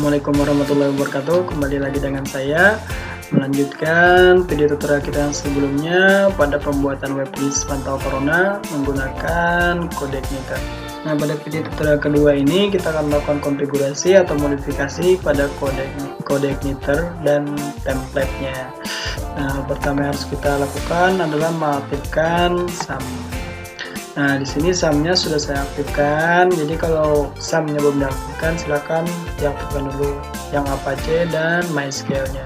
Assalamualaikum warahmatullahi wabarakatuh. Kembali lagi dengan saya melanjutkan video tutorial kita yang sebelumnya pada pembuatan webdisk pantau corona menggunakan Codeigniter. Nah, pada video tutorial kedua ini kita akan melakukan konfigurasi atau modifikasi pada Codeigniter dan template-nya. Nah, pertama yang harus kita lakukan adalah mengaktifkan SAM. Nah, di sini SAM-nya sudah saya aktifkan. Jadi kalau SAM-nya belum diaktifkan, silakan diaktifkan dulu yang Apache dan MySQL-nya.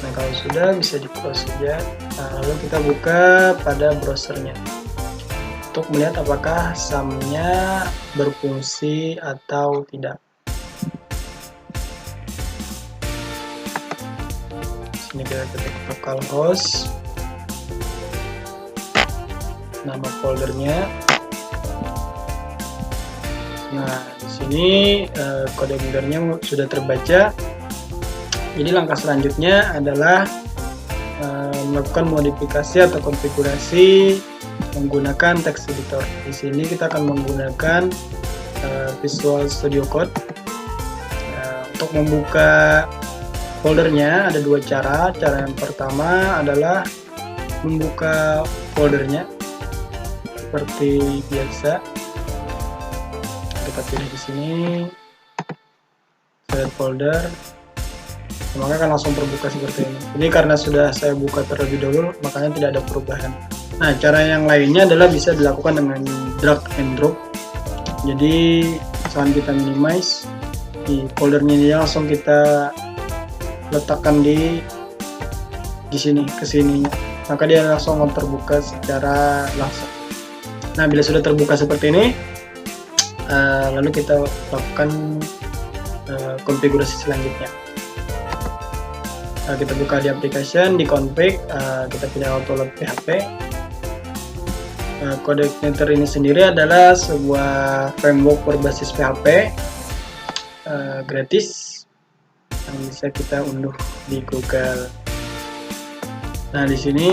Nah, kalau sudah bisa di-close saja. Nah, lalu kita buka pada browsernya untuk melihat apakah SAM-nya berfungsi atau tidak. Sini kita ketik localhost, nama foldernya. Nah, di sini Codeigniternya sudah terbaca. Jadi langkah selanjutnya adalah melakukan modifikasi atau konfigurasi menggunakan text editor. Di sini kita akan menggunakan Visual Studio Code. Untuk membuka foldernya ada dua cara. Cara yang pertama adalah membuka foldernya seperti biasa. Kita pilih di sini select folder, maka akan langsung terbuka seperti ini. Ini karena sudah saya buka terlebih dahulu, makanya tidak ada perubahan. Nah, cara yang lainnya adalah bisa dilakukan dengan drag and drop. Jadi saat kita minimize di foldernya ini, langsung kita letakkan di sini ke sini, maka dia langsung terbuka secara langsung. Nah, bila sudah terbuka seperti ini, lalu kita lakukan konfigurasi selanjutnya. Kita buka di application, di config, kita pilih autoload PHP. Codeigniter ini sendiri adalah sebuah framework berbasis PHP gratis yang bisa kita unduh di Google. Nah, di sini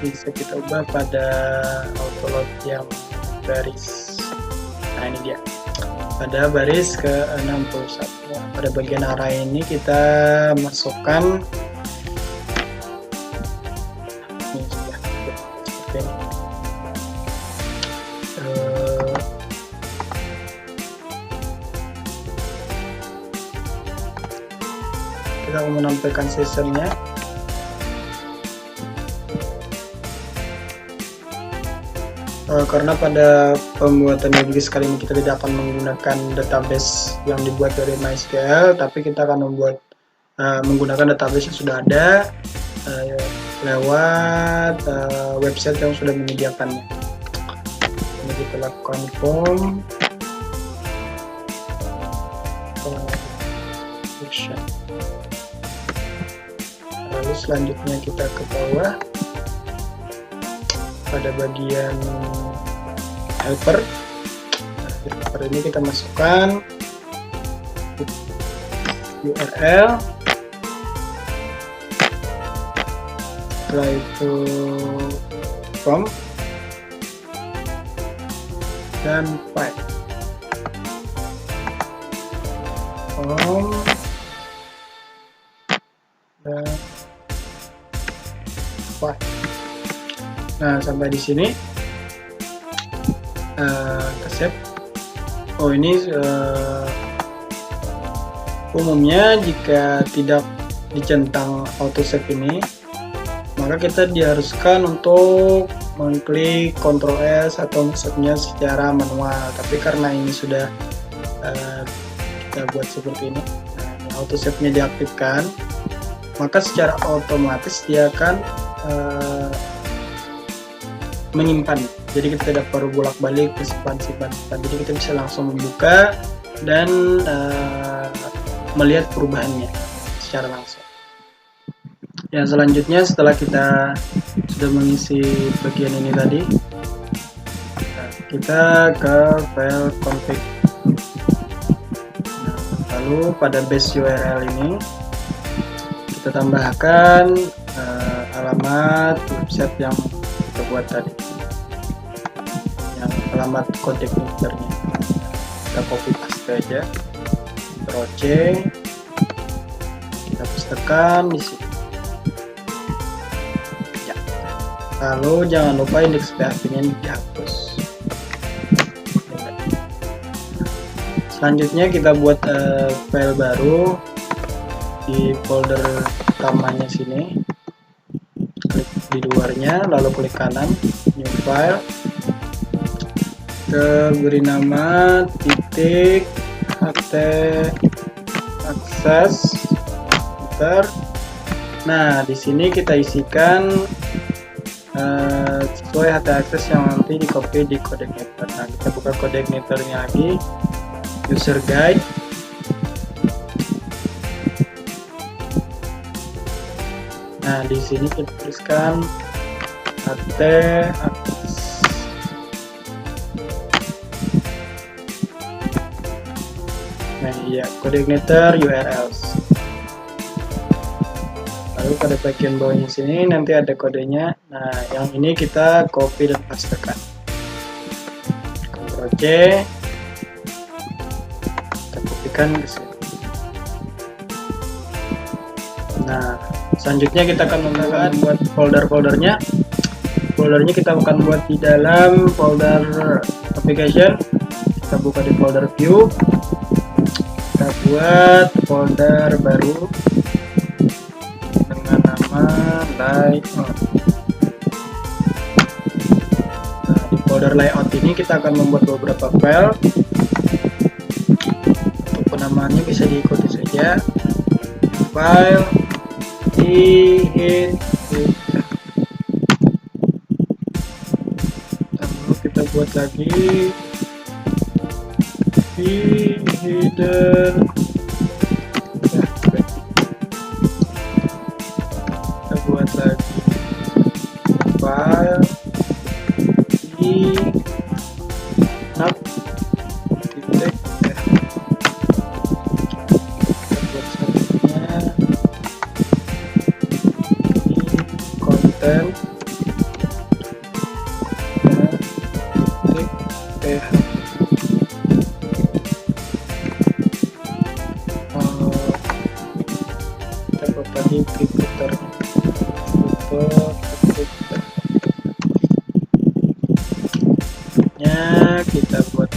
bisa kita ubah pada autoload yang baris. Nah, ini dia. Pada baris ke-61. Pada bagian array ini kita masukkan ini sudah seperti ini. Kita akan menampilkan sessionnya. Karena pada pembuatan webdisk kali ini kita tidak akan menggunakan database yang dibuat dari MySQL, tapi kita akan menggunakan database yang sudah ada lewat website yang sudah menyediakannya. Ini kita lakukan form lalu selanjutnya kita ke bawah pada bagian helper. Ini kita masukkan URL, setelah itu from dan file, from dan file. Nah, sampai di sini kita save. Oh, ini umumnya jika tidak dicentang auto save ini, maka kita diharuskan untuk mengklik Ctrl S atau save-nya secara manual. Tapi karena ini sudah kita buat seperti ini, nah, auto save-nya diaktifkan, maka secara otomatis dia akan menyimpan. Jadi kita tidak perlu bolak-balik ke simpan. Jadi kita bisa langsung membuka dan melihat perubahannya secara langsung. Yang selanjutnya, setelah kita sudah mengisi bagian ini tadi, kita ke file config. Lalu pada base URL ini kita tambahkan alamat website yang kita buat tadi, yang alamat Codeigniternya. Kita copy paste aja. Ctrl C, kita pastekan di sini. Ya. Lalu jangan lupa indeks PHP-nya dihapus. Selanjutnya kita buat file baru di folder utamanya sini. Klik di luarnya, lalu klik kanan, new file. Kita beri nama titik ht access. Nah, di sini kita isikan sesuai ht access yang nanti di copy di CodeIgniter. Nah, kita buka CodeIgniternya lagi, user guide. Nah, di sini kita tuliskan ht access. Nah, iya, CodeIgniter URLs. Lalu pada bagian bawahnya sini nanti ada kodenya. Nah, yang ini kita copy dan pastekan. Ctrl C, kita kopikan ke sini. Nah, selanjutnya kita akan menggunakan buat folder-foldernya. Foldernya kita akan buat di dalam folder application. Kita buka di folder view. Kita buat folder baru dengan nama layout. Nah, di folder layout ini kita akan membuat beberapa file. Untuk penamaannya bisa diikuti saja. File hit. Lalu kita buat lagi header. Kita buat lagi file not titik. Kita buat selanjutnya content titik tadi Twitter nya kita buat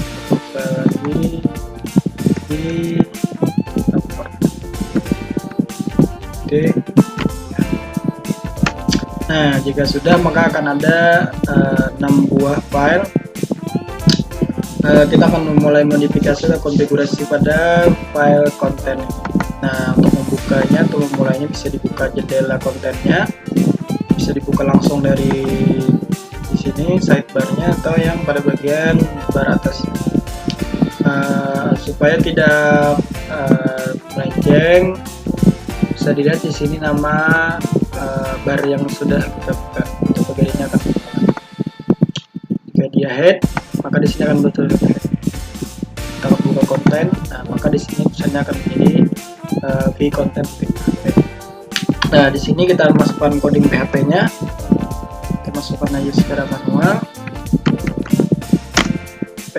lagi di tempat. Oke. Nah, jika sudah maka akan ada 6 buah file. Kita akan memulai modifikasi atau konfigurasi pada file konten. Nah, untuk membukanya atau memulainya bisa dibuka jendela kontennya, bisa dibuka langsung dari di sini sidebarnya atau yang pada bagian bar atas, supaya tidak melenceng. Bisa dilihat di sini nama bar yang sudah kita buka. Untuk bagian ini akan jika dia head, maka di sini akan betul head. Kalau buka konten, nah maka di sini tulisannya akan menjadi content PHP. Nah, di sini kita masukkan coding PHP-nya. Kita masukkan aja secara manual. P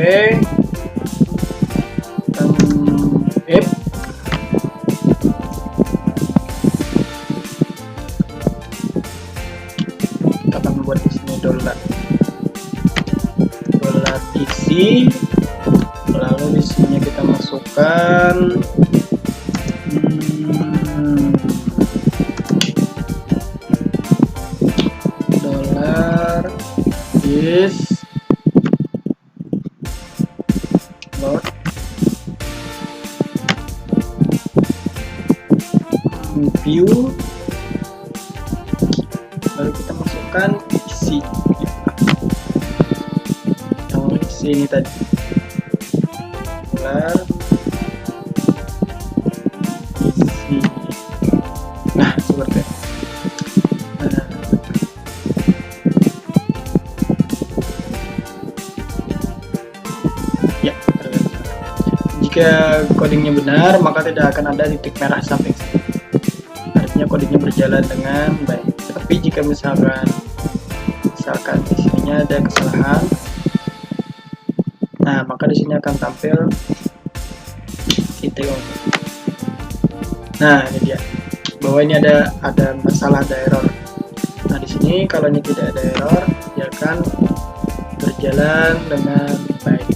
if kita akan membuat di sini dollar isi. Lalu di sini kita masukkan dollar is load view. Lalu kita masukkan isi yang isi ini tadi, dollar isi. Nah, seperti itu. Ya, jika codingnya benar maka tidak akan ada titik merah samping sini. Artinya codingnya berjalan dengan baik. Tapi jika misalkan di sininya ada kesalahan, nah maka di sini akan tampil titik on. Nah, ini dia. Bahwa ini ada masalah, ada error. Nah, di sini kalau ini tidak ada error, dia akan berjalan dengan baik.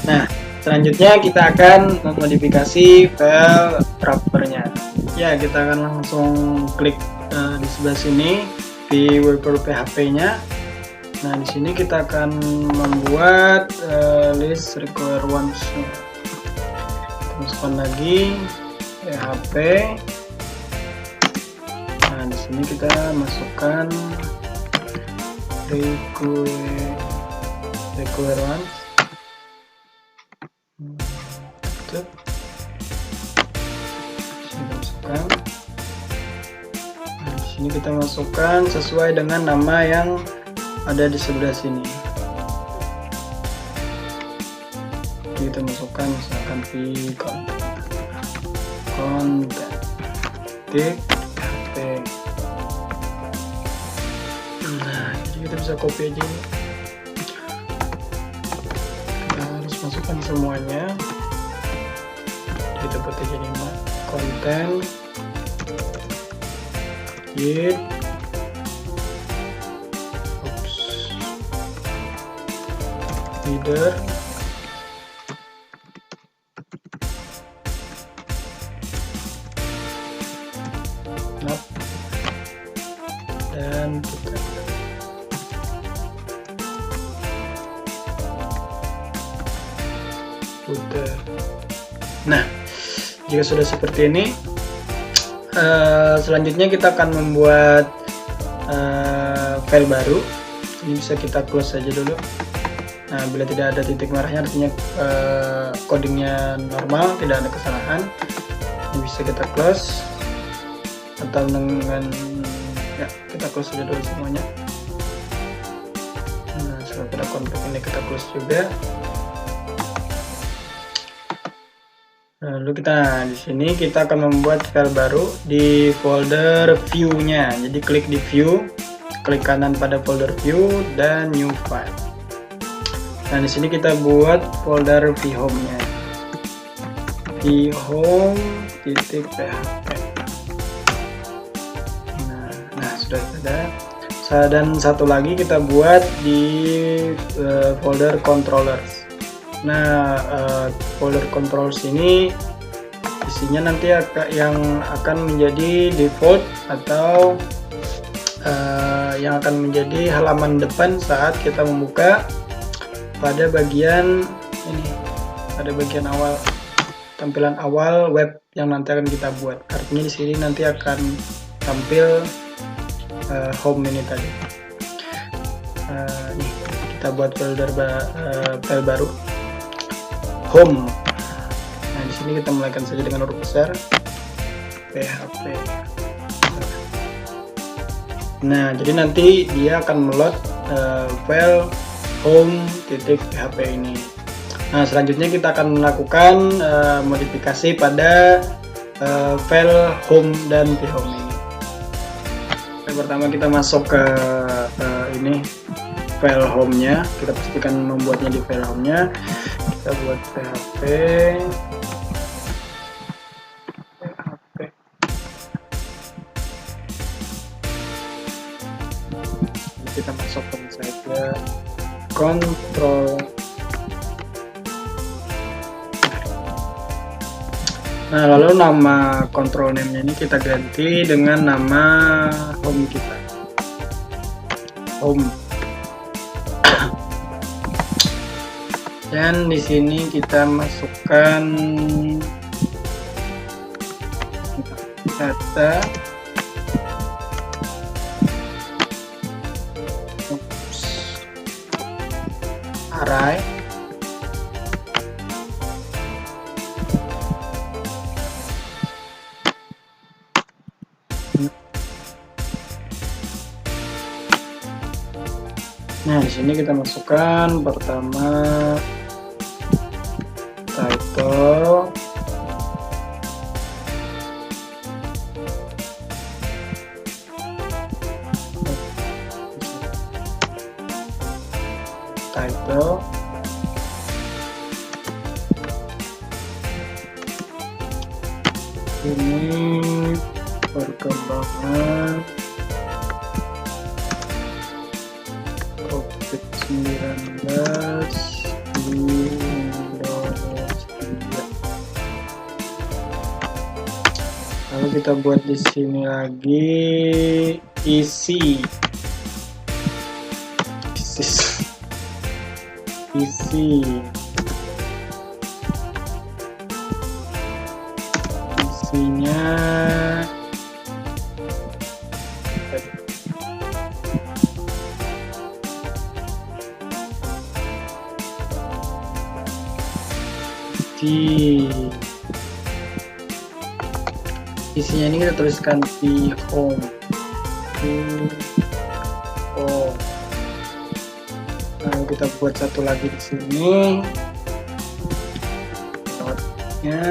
Nah, selanjutnya kita akan memodifikasi file wrapper-nya. Ya, kita akan langsung klik di sebelah sini di wrapper PHP-nya. Nah, di sini kita akan membuat list require ones. Masukkan lagi PHP. Nah, di sini kita masukkan require ones. Nah, di sini kita masukkan sesuai dengan nama yang ada di sebelah sini. Kita masukkan misalkan di konten PHP. Nah, jadi kita bisa copy aja ini. Kita harus masukkan semuanya. Kita buat aja nih, konten git header dan footer. Nah, jika sudah seperti ini, selanjutnya kita akan membuat file baru. Ini bisa kita close saja dulu. Nah, bila tidak ada titik merahnya artinya codingnya normal, tidak ada kesalahan. Ini bisa kita close atau dengan ya, kita close saja dulu semuanya. Nah, setelah pada konflik ini kita close juga. Lalu di sini kita akan membuat file baru di folder view-nya. Jadi klik di view, klik kanan pada folder view dan new file. Nah, di sini kita buat folder vhome-nya. vhome.php. Nah, sudah ada. Dan satu lagi kita buat di folder controllers. Nah, folder controls ini isinya nanti yang akan menjadi default atau yang akan menjadi halaman depan saat kita membuka pada bagian ini, pada bagian awal, tampilan awal web yang nanti akan kita buat. Artinya di sini nanti akan tampil home ini tadi. Nih, kita buat folder file baru. Home. Nah, di sini kita mulaikan saja dengan huruf besar PHP. Nah, jadi nanti dia akan meload file home.php ini. Nah, selanjutnya kita akan melakukan modifikasi pada file home dan vhome ini. Yang pertama kita masuk ke ini file home-nya. Kita pastikan membuatnya di file home-nya. Kita buat PHP. Kita masukkan saja kontrol. Nah, lalu nama control name-nya ini kita ganti dengan nama home kita. Home. Dan di sini kita masukkan data array. Nah, di sini kita masukkan pertama title, Ini perkembangan COVID-19 di Indonesia. Lalu kita buat di sini lagi isi isinya isinya ini kita tuliskan di home. Lalu kita buat satu lagi di sini notnya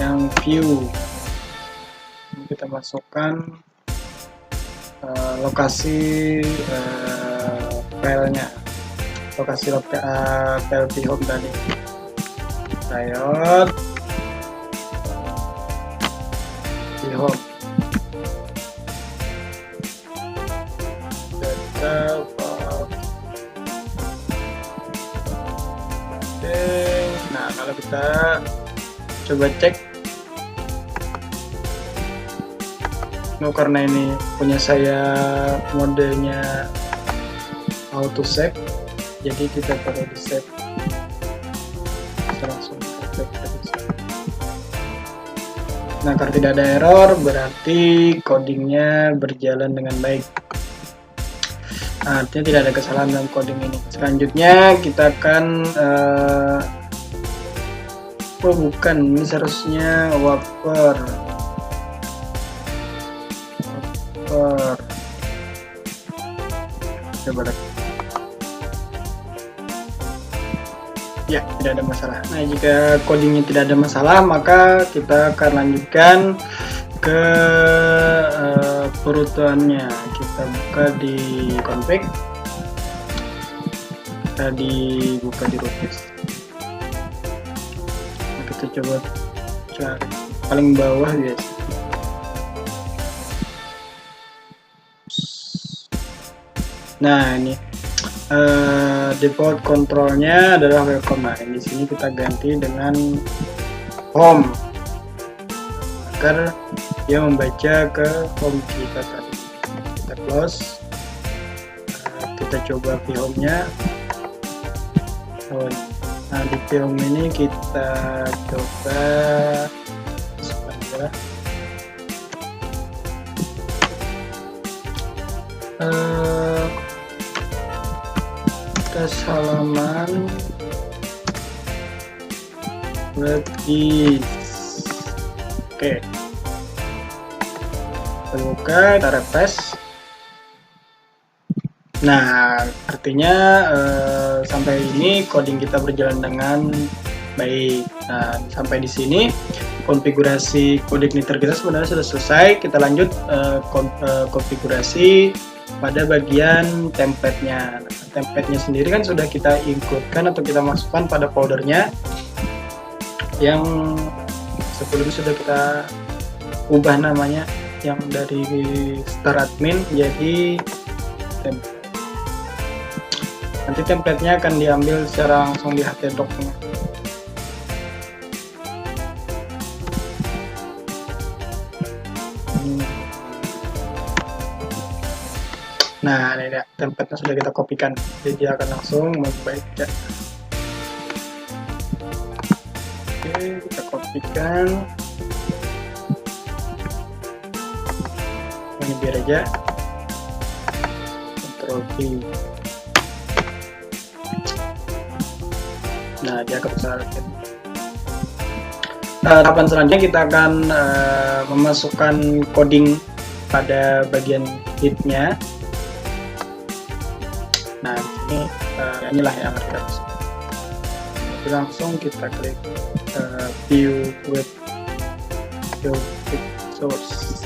yang view. Kita masukkan lokasi filenya, lokasi file di home tadi. Riot di home data. Nah, kalau kita coba cek, karena ini punya saya modenya auto save, jadi kita perlu di save. Kita langsung cek. Nah, kalau tidak ada error berarti codingnya berjalan dengan baik. Artinya tidak ada kesalahan dalam coding ini. Selanjutnya kita akan ini seharusnya wrapper. Coba lagi. Ya, tidak ada masalah. Nah, jika codingnya tidak ada masalah, maka kita akan lanjutkan ke perutuannya. Kita buka di config, kita dibuka di root. Nah, kita coba cari paling bawah guys. Nah, ini default controlnya adalah welcome. Nah, di sini kita ganti dengan home agar dia membaca ke home kita tadi. Kita close. Kita coba vhome-nya. Nah, di vhome ini kita coba halaman webis. Oke, kita buka, kita refresh. Nah, artinya sampai ini coding kita berjalan dengan baik. Nah, sampai di sini konfigurasi CodeIgniter kita sebenarnya sudah selesai. Kita lanjut konfigurasi pada bagian template-nya. Nah, template-nya sendiri kan sudah kita include-kan atau kita masukkan pada foldernya yang sebelumnya sudah kita ubah namanya, yang dari start admin jadi template. Nanti template-nya akan diambil secara langsung di htdoc-nya. Nah, ini ya, template-nya sudah kita kopikan, jadi dia akan langsung membaca. Oke, kita kopikan. Ini biar aja. Ctrl V. Nah, dia akan besarkan. Tahapan selanjutnya kita akan memasukkan coding pada bagian head-nya. Nah, ini inilah yang harus kita masuk. Jadi langsung kita klik view web source.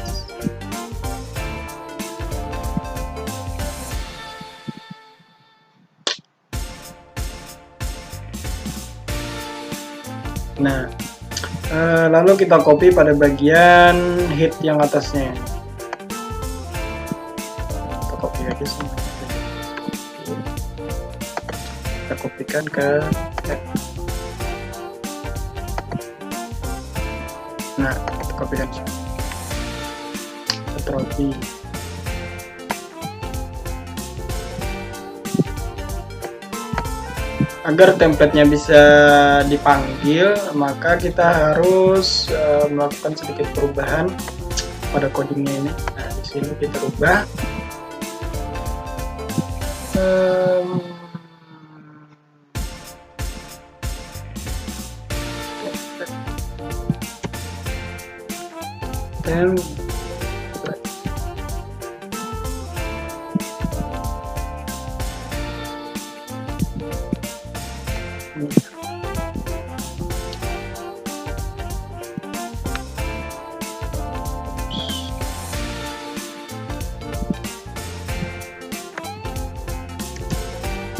Nah, Lalu kita copy pada bagian head yang atasnya. Kita copy aja semua. Kita kopikan ke head. Nah, kita kopikan semua. Ctrl V. Agar templatenya bisa dipanggil, maka kita harus melakukan sedikit perubahan pada codingnya ini. Nah, di sini kita ubah.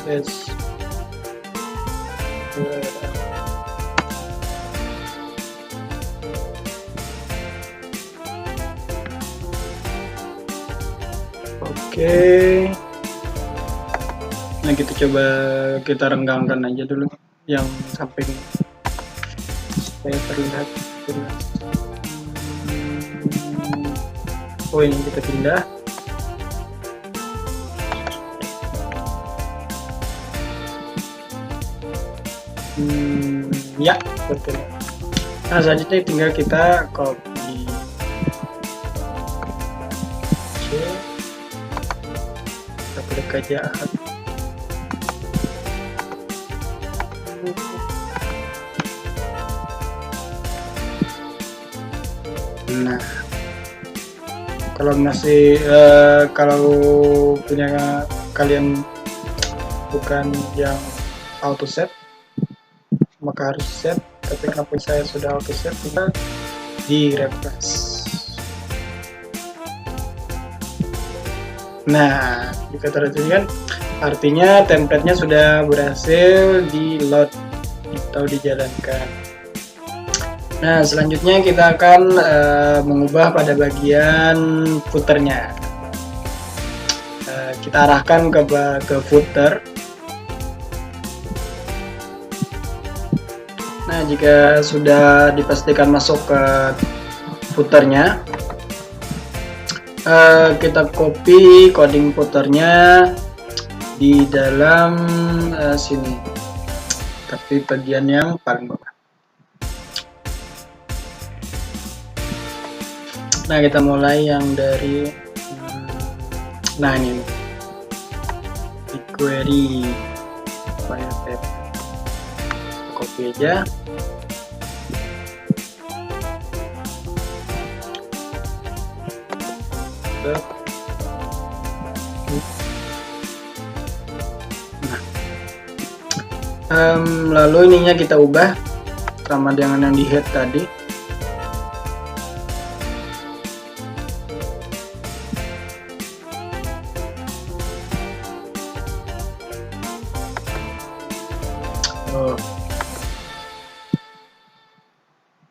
Yes. Oke. Nah, kita coba kita renggangkan aja dulu yang samping supaya terlihat jelas. Oh, ini kita pindah. Ya, betul. Nah, selanjutnya tinggal kita copy. Kita klik aja. Nah, kalau masih kalau punya kalian bukan yang auto set, maka harus set. Tapi kenapa saya sudah auto set, tinggal di refresh. Nah, jika terjadi kan artinya templatenya sudah berhasil di load atau dijalankan. Nah, selanjutnya kita akan mengubah pada bagian footernya. Kita arahkan ke footer. Nah, jika sudah dipastikan masuk ke footernya, kita copy coding footernya di dalam sini, tapi bagian yang paling bawah. Nah, kita mulai yang dari nah ini di query file tab, copy aja. Lalu ininya kita ubah sama dengan yang di head tadi.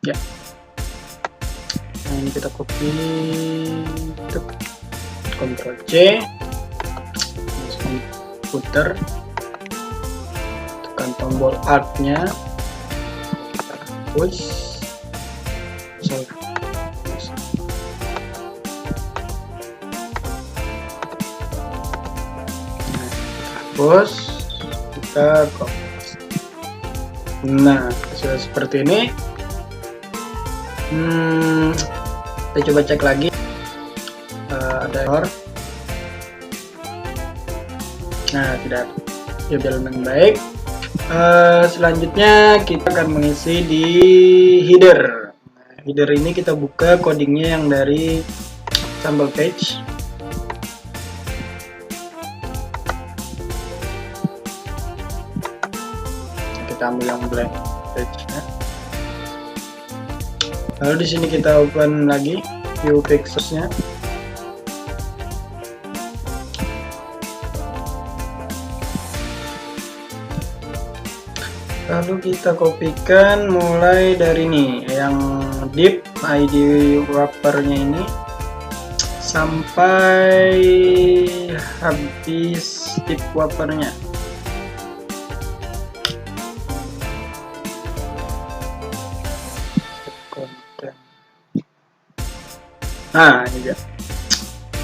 Ya. Nah, ini kita copy, Ctrl C, masukkan footer, tekan tombol Alt-nya, kita hapus, hapus, kita copy. Nah, sudah seperti ini. Kita coba cek lagi, ada error. Nah, tidak berjalan dengan baik. Selanjutnya kita akan mengisi di header. Nah, header ini kita buka codingnya yang dari sample page. Kita ambil yang blank page-nya. Lalu di sini kita open lagi view pixels-nya. Lalu kita kopikan mulai dari ini yang div ID wrappernya ini sampai habis div wrappernya. Nah, ini dia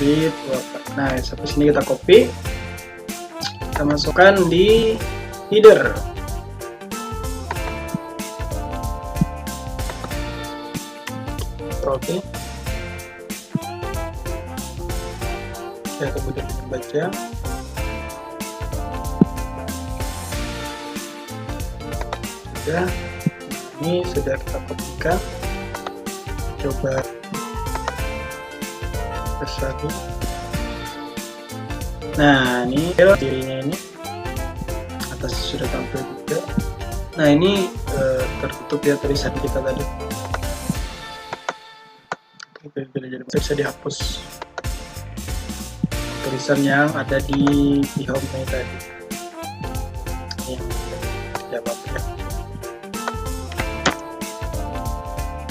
div wrapper. Nah, sampai sini kita copy, kita masukkan di header. Oke. Ya, kemudian baca. Sudah. Ini sudah kita kopikan. Coba lagi. Nah, ini dirinya ini atas sudah tampil juga. Nah, ini tertutup ya tulisan kita tadi. Jadi bisa dihapus tulisan yang ada di home nya tadi. Yang jawab ya.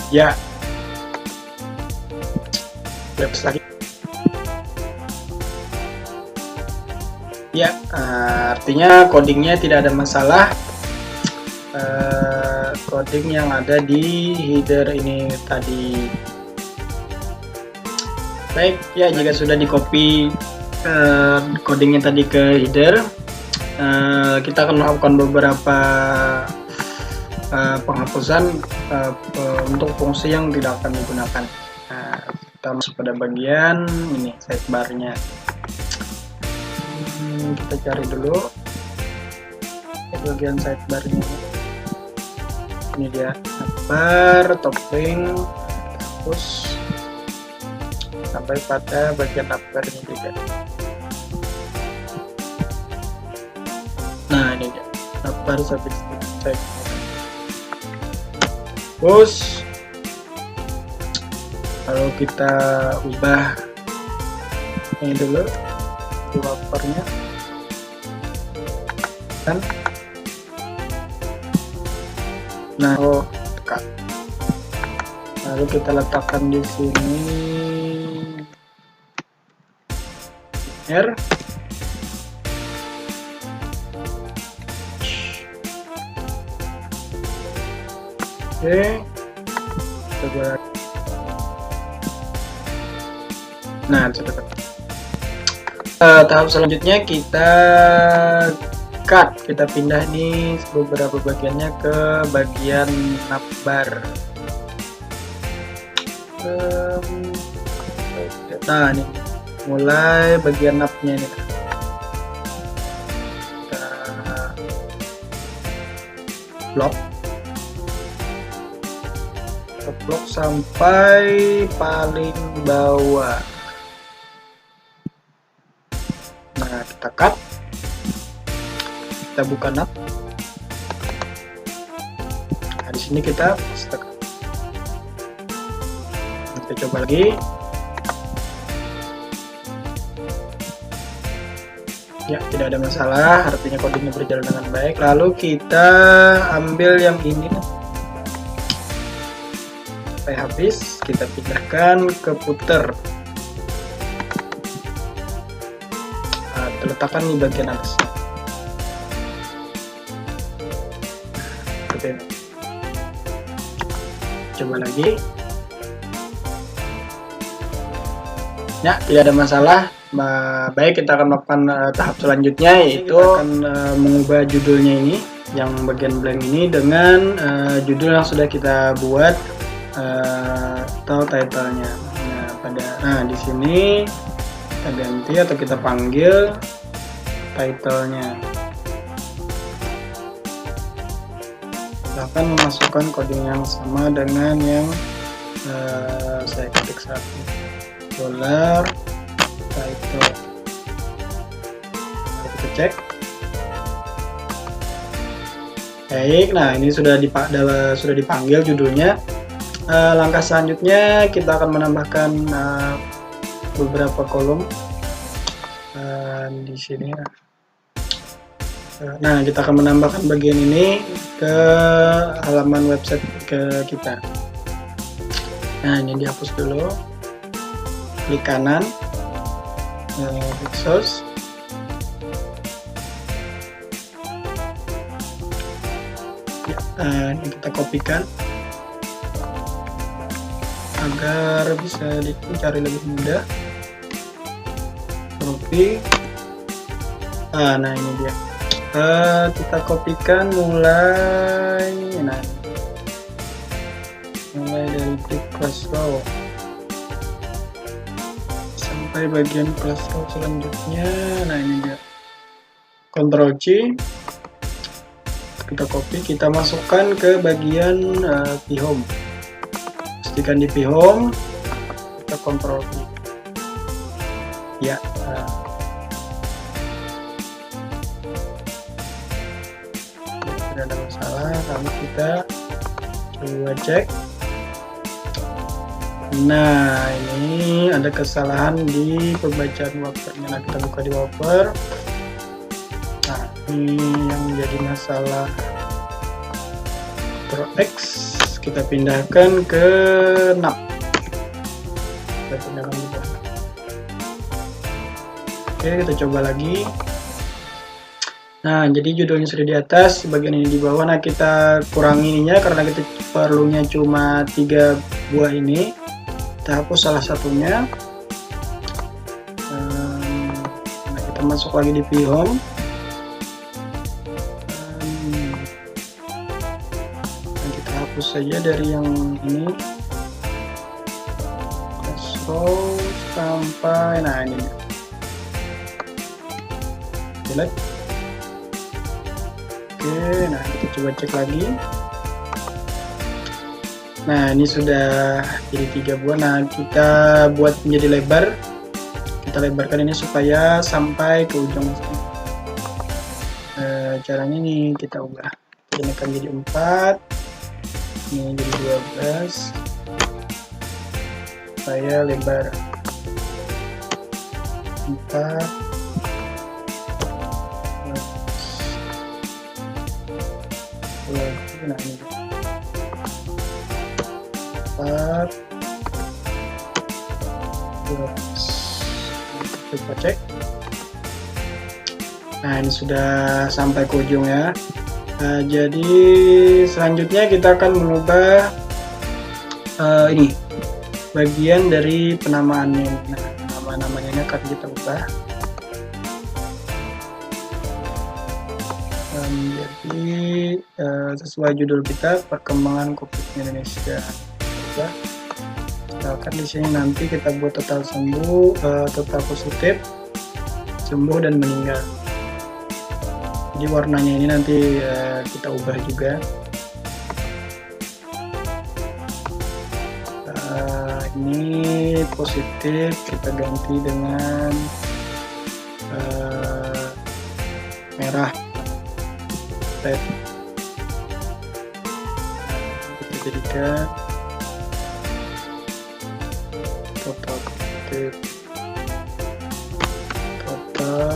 Ya. Terus lagi. Ya, artinya codingnya tidak ada masalah. Coding yang ada di header ini tadi. Baik, ya jika sudah di copy codingnya tadi ke header, kita akan melakukan beberapa penghapusan untuk fungsi yang tidak akan digunakan. Kita masuk pada bagian ini sidebar-nya. Kita cari dulu bagian sidebar-nya. Ini dia, sidebar, topping, hapus sampai pada bagian navbar-nya juga. Nah, ini dia, navbar sampai cek. Terus kalau kita ubah ini dulu wrapper-nya kan, nah tekan, lalu kita letakkan di sini R. Oke, coba. Nah, sudah. Tahap selanjutnya kita cut, kita pindah nih beberapa bagiannya ke bagian navbar. Nah, ini mulai bagian navnya ini. Kita blok sampai paling bawah. Nah, kita cut, kita buka nav. Nah, di sini kita tekan. Kita coba lagi. Ya, tidak ada masalah, artinya codingnya berjalan dengan baik. Lalu kita ambil yang ini sampai habis, kita pindahkan ke footer. Nah, kita letakkan di bagian atasnya. Seperti ini. Coba lagi. Ya, tidak ada masalah. Baik, kita akan melakukan tahap selanjutnya, yaitu akan mengubah judulnya ini, yang bagian blank ini, dengan judul yang sudah kita buat atau title-nya. Nah, di sini kita ganti atau kita panggil title-nya. Kita akan memasukkan coding yang sama dengan yang saya ketik saat ini. Dollar title. Kita cek. Baik, nah ini sudah dipanggil judulnya. Langkah selanjutnya kita akan menambahkan beberapa kolom di sini. Nah, kita akan menambahkan bagian ini ke halaman website kita. Nah, ini dihapus dulu. Klik kanan, klik source. Ya, ini kita kopikan agar bisa dicari lebih mudah. Copy. Nah, ini dia. Kita kopikan mulai dari tip class row sampai bagian class row selanjutnya. Nah, ini dia. Ctrl C, kita copy, kita masukkan ke bagian phome. Pastikan di phome, kita Ctrl V. Ya. Tidak ada masalah, lalu kita coba cek. Nah, ini ada kesalahan di pembacaan wrappernya. Nah, kita buka di wrapper. Nah, ini yang menjadi masalah Ctrl X, kita pindahkan ke NAP. Kita pindahkan di bawah. Oke, kita coba lagi. Nah, jadi judulnya sudah di atas, bagian ini di bawah. Nah, kita kurangi ininya karena kita perlunya cuma 3 buah ini. Kita hapus salah satunya. Nah, kita masuk lagi di phome. Nah, kita hapus saja dari yang ini. Scroll sampai, nah ini. Select. Oke, nah kita coba cek lagi. Nah, ini sudah jadi 3 buah. Nah, kita buat menjadi lebar. Kita lebarkan ini supaya sampai ke ujung sini. Caranya ini kita ubah. Ini akan jadi 4. Ini jadi 12. Supaya lebar 4. Nah, ini 4 12. Coba cek. Nah, ini sudah sampai ke ujung ya. Jadi selanjutnya kita akan mengubah ini bagian dari penamaannya. Nah, nama-namanya akan kita ubah. Jadi sesuai judul kita, perkembangan COVID Indonesia. Misalkan di sini nanti kita buat total sembuh, total positif, sembuh dan meninggal. Jadi warnanya ini nanti kita ubah juga. Ini positif kita ganti dengan merah. Kita jadikan total positif, total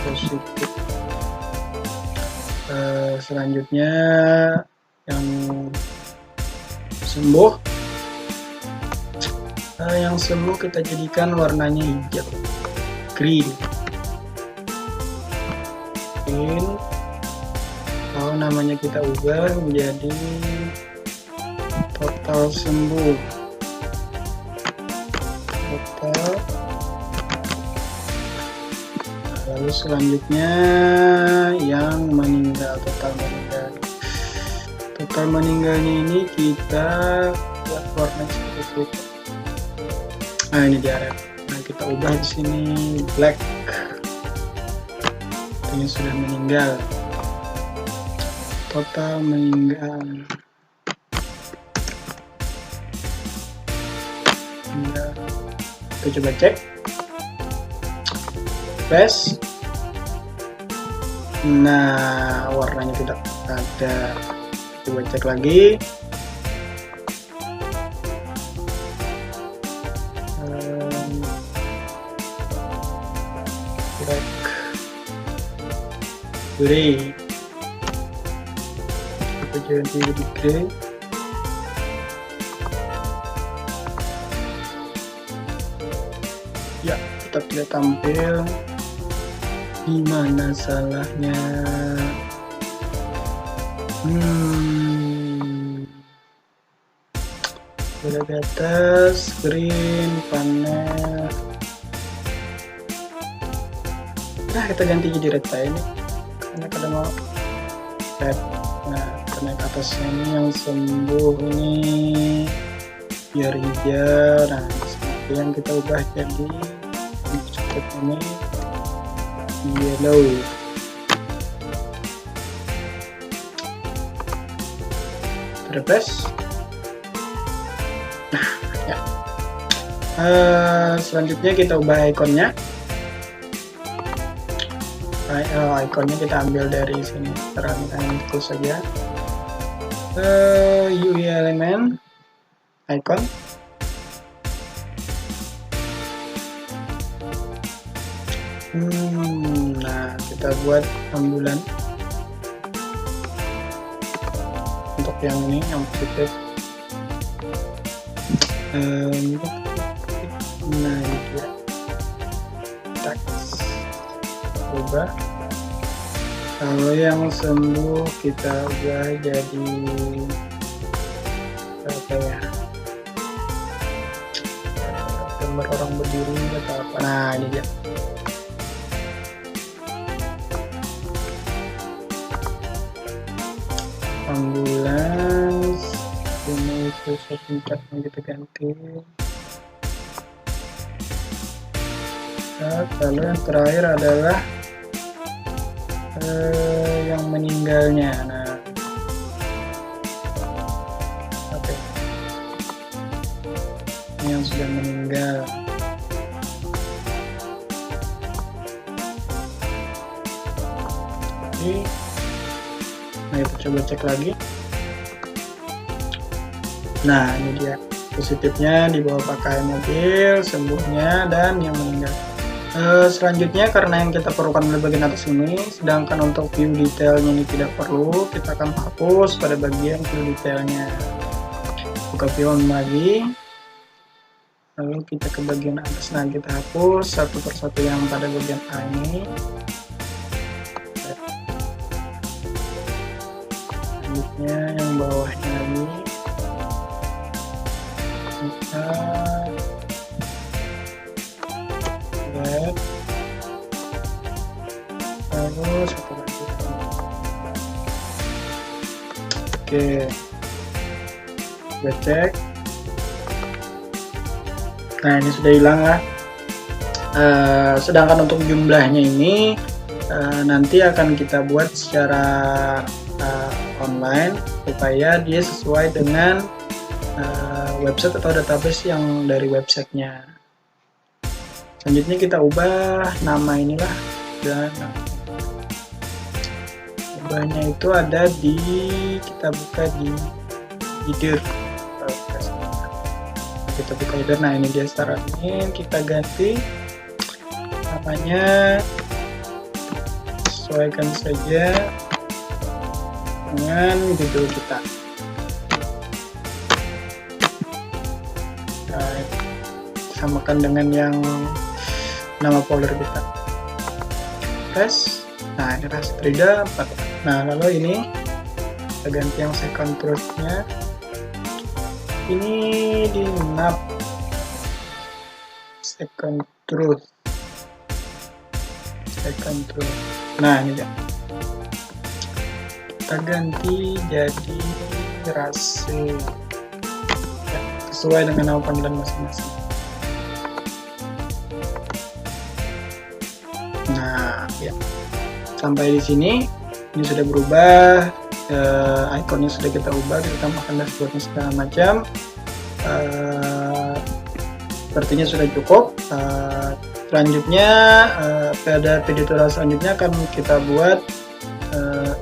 positif. Selanjutnya yang sembuh, kita jadikan warnanya hijau, green. Kalau namanya kita ubah menjadi total sembuh, total. Lalu selanjutnya yang meninggal, total meninggal. Total meninggalnya ini kita buat warna seperti itu. Nah, ini dia. Nah, kita ubah di sini black. Ini sudah meninggal. Total meninggal. Kita coba cek. Press. Nah, warnanya tidak ada. Coba cek lagi. Grey. Kita ganti jadi grey. Ya, tetap tidak tampil. Gimana salahnya? Udah di atas, screen, panel. Nah, kita ganti jadi red ini karena kita mau red. Nah, karena ke atasnya ini yang sembuh ini biar hijau. Nah, yang kita ubah jadi ini yellow. Refresh. Nah, ya. Selanjutnya kita ubah ikonnya. Ikonnya kita ambil dari sini, terangkan itu saja. UI element icon. Nah, kita buat ambulan untuk yang ini, yang positif. Nah, ini dia. Text ubah. Kalau yang sembuh kita ubah jadi apa ya, gambar orang berdiri atau apa. Nah, ini dia. Ambulans ini khusus pencetnya kita ganti. Nah, lalu yang terakhir adalah yang meninggalnya. Nah, oke. Ini yang sudah meninggal. Oke. Nah, kita coba cek lagi. Nah, ini dia positifnya di bawah pakai mobil, sembuhnya, dan yang meninggal. Selanjutnya, karena yang kita perlukan adalah bagian atas ini, sedangkan untuk view detailnya ini tidak perlu, kita akan hapus pada bagian view detailnya. Buka view lagi, lalu kita ke bagian atas. Nah, kita hapus satu persatu yang pada bagian A ini. Selanjutnya yang bawahnya lagi kita lihat, lalu satu lagi. Oke, kita cek. Nah, ini sudah hilang lah. Sedangkan untuk jumlahnya ini nanti akan kita buat secara online supaya dia sesuai dengan website atau database yang dari websitenya. Selanjutnya kita ubah nama inilah, dan ubahnya itu ada di, kita buka di header. Kita buka header. Nah, ini dia start admin, kita ganti namanya, sesuaikan saja dengan judul kita. Nah, samakan dengan yang nama folder kita. Tes. Nah, ini rastrida 4. Nah, lalu ini kita ganti yang second truth-nya. Ini di map second truth. Nah, ini dia. Kita ganti jadi rase, ya, sesuai dengan nama panggilan masing-masing. Nah, ya, sampai di sini ini sudah berubah. Ikonnya sudah kita ubah, kita tambahkan dashboardnya segala macam. Sepertinya sudah cukup. Selanjutnya pada video tutorial selanjutnya akan kita buat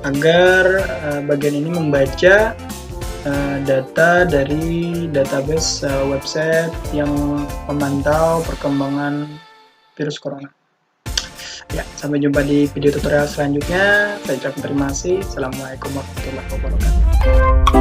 agar bagian ini membaca data dari database website yang memantau perkembangan virus corona. Ya, sampai jumpa di video tutorial selanjutnya. Saya ucapkan terima kasih. Assalamualaikum warahmatullahi wabarakatuh.